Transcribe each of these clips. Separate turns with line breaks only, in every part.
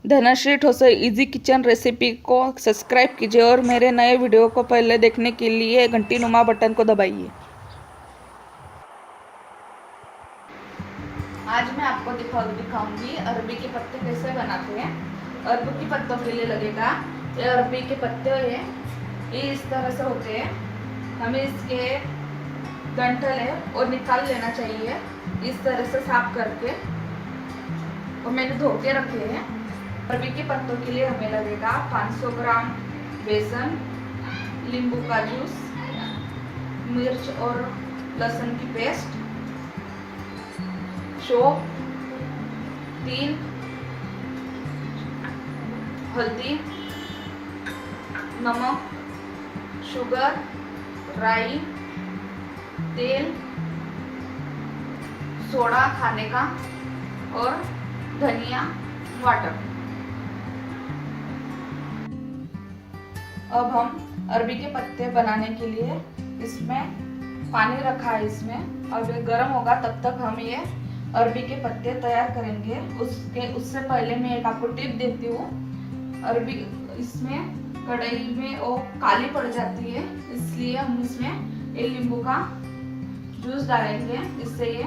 Dhanashree Thosar easy kitchen recipe को subscribe कीजिए और मेरे नए वीडियो को पहले देखने के लिए घंटी नुमा बटन को दबाइए। आज मैं आपको दिखाऊंगी अरबी के पत्ते कैसे बनाते हैं। अरबी के पत्तों के लिए लगेगा ये अरबी के पत्ते हैं, ये इस तरह से होते हैं। हमें इसके डंठल है और निकाल लेना चाहिए इस तरह से साफ करके, और मैंने धो के रखे हैं। अरबी के पत्तों के लिए हमें लगेगा 500 ग्राम बेसन, नींबू का जूस, मिर्च और लहसुन की पेस्ट, सौंफ, 3 हल्दी, नमक, शुगर, राई, तेल, सोडा खाने का और धनिया वाटर। अब हम अरबी के पत्ते बनाने के लिए इसमें पानी रखा है, इसमें अब ये गर्म होगा तब तक हम ये अरबी के पत्ते तैयार करेंगे। उससे पहले मैं एक आपको टिप देती हूँ। अरबी इसमें कढ़ाई में वो काली पड़ जाती है, इसलिए हम इसमें एक नींबू का जूस डालेंगे, इससे ये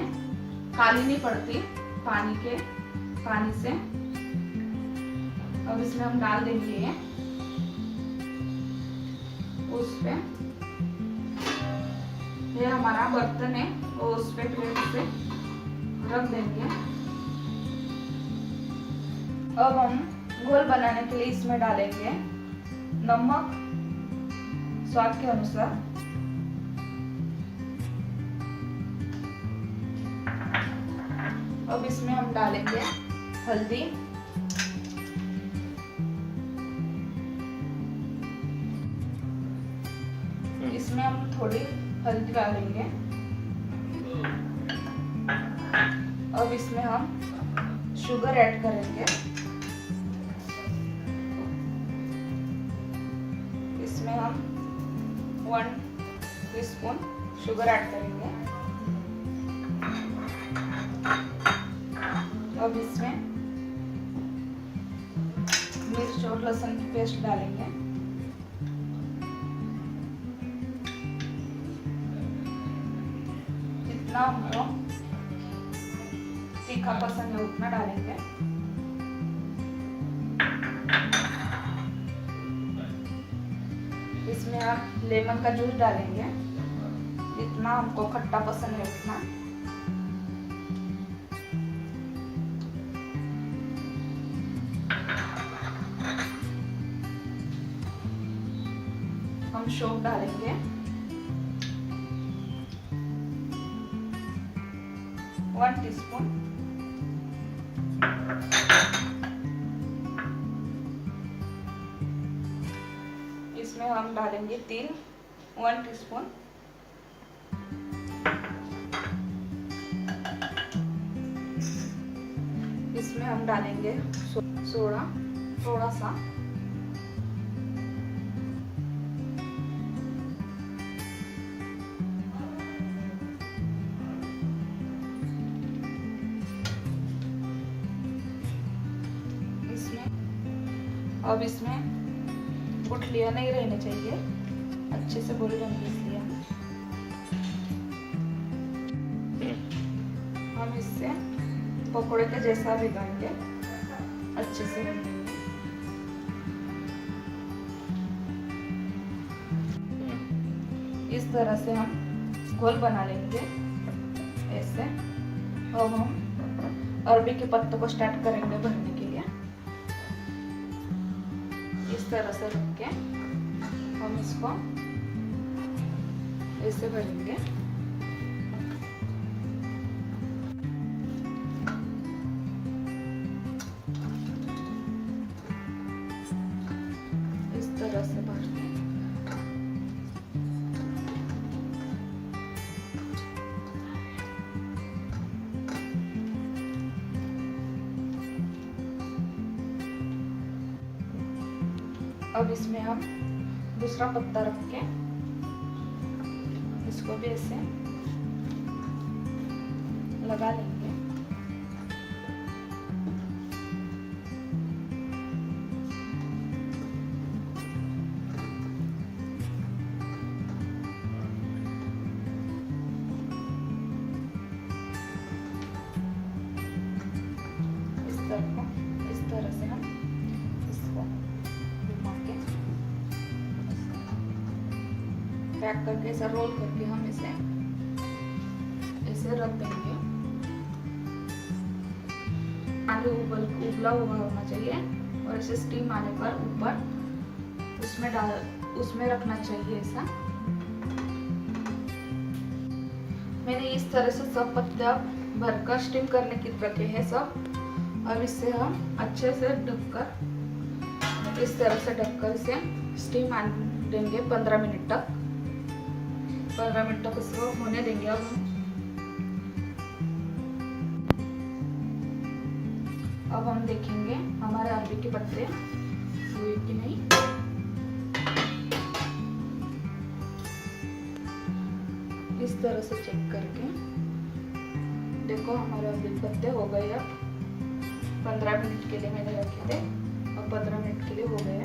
काली नहीं पड़ती पानी से। अब इसमें हम डाल देंगे उस पे, ये हमारा बर्तन है वो उस पे प्लेट से रख देंगे। अब हम घोल बनाने के लिए इसमें डालेंगे नमक स्वाद के अनुसार, अब इसमें हम डालेंगे हल्दी, इसमें हम थोड़ी हल्दी डालेंगे। अब इसमें हम शुगर ऐड करेंगे, इसमें हम 1 टीस्पून शुगर ऐड करेंगे। अब इसमें मिर्च और लहसुन की पेस्ट डालेंगे। जितना हमको तीखा पसंद है उतना डालेंगे। इसमें हम लेमन का जूस डालेंगे, जितना हमको खट्टा पसंद है उतना। हम सौंफ डालेंगे, 1 टीस्पून। इसमें हम डालेंगे तिल, 1 टीस्पून। इसमें हम डालेंगे सोडा थोड़ा सा, अब इसमें गुठलियां नहीं रहनी चाहिए, अच्छे से बोल जाएंगे, इसलिए हम इससे पकोड़े के जैसा भिगाएंगे अच्छे से। इस तरह से हम घोल बना लेंगे ऐसे। अब हम अरबी के पत्तों को स्टार्ट करेंगे भरने के लिए। इस तरह से रख के हम इसको ऐसे भरेंगे। इस तरह से भर के अब इसमें हम दूसरा पत्ता रख के इसको भी ऐसे लगा लेंगे। इस तरह से हम इसको घुमा के पैक करके ऐसा रोल करके हम इसे ऐसे रख देंगे। आलू उबला हुआ होना चाहिए और इसे स्टीम आने पर ऊपर उसमें रखना चाहिए ऐसा। मैंने इस तरह से सब पत्ते भरकर स्टीम करने की रखे हैं सब। अब इससे हम अच्छे से ढककर इस तरह से ढककर इसे स्टीम आने देंगे 15 मिनट तक। 15 मिनट तक इसको होने देंगे। अब हम देखेंगे हमारे अरबी के पत्ते हुए कि नहीं। इस तरह से चेक करके देखो हमारे अरबी के पत्ते हो गए। अब 15 मिनट के लिए मैंने रखे थे, अब 15 मिनट के लिए हो गए।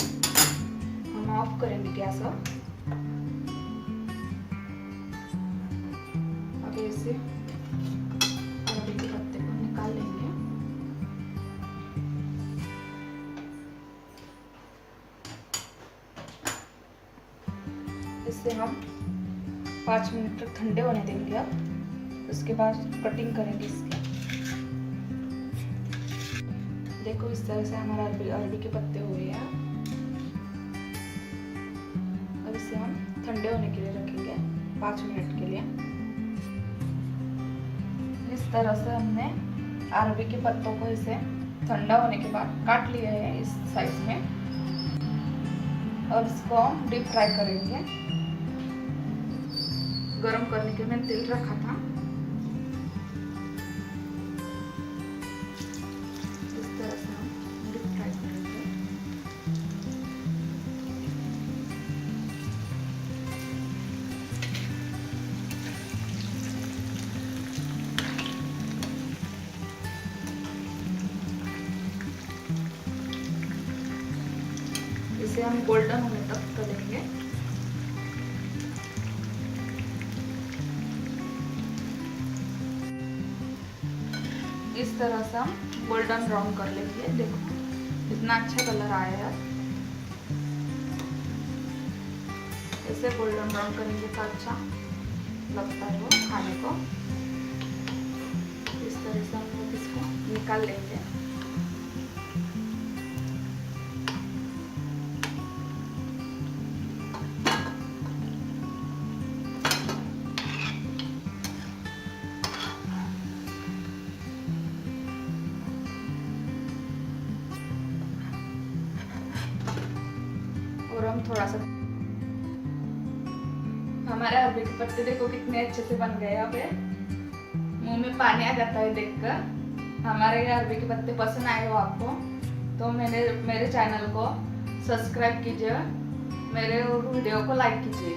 हम ऑफ करेंगे गैस। अब ऐसे अरबी के पत्ते को निकाल लेंगे। इसे हम 5 मिनट तक ठंडे होने देंगे। अब उसके बाद कटिंग करेंगे इसकी। देखो इस तरह से हमारा अरबी के पत्ते हुए हैं। अब इसे हम ठंडे होने के लिए रखेंगे 5 मिनट के लिए। इस तरह से हमने अरबी के पत्तों को इसे ठंडा होने के बाद काट लिया है इस साइज में। अब इसको हम डीप फ्राई करेंगे। गरम करने के लिए मैंने तेल रखा था। इस तरह से हम डीप फ्राई करेंगे। इसे हम गोल्डन होने तक तलेंगे। इस तरह से हम गोल्डन ब्राउन कर लेंगे। देखो इतना अच्छा कलर आया है। ऐसे गोल्डन ब्राउन करेंगे तो अच्छा लगता है वो खाने को। इस तरह से हम लोग इसको निकाल लेंगे। और हम थोड़ा सा हमारे अरबी के पत्ते देखो कितने अच्छे से बन गए। अब मुंह में पानी आ जाता है देखकर। हमारे अरबी के पत्ते पसंद आए हो आपको तो मेरे चैनल को सब्सक्राइब कीजिए, मेरे वीडियो को लाइक कीजिए।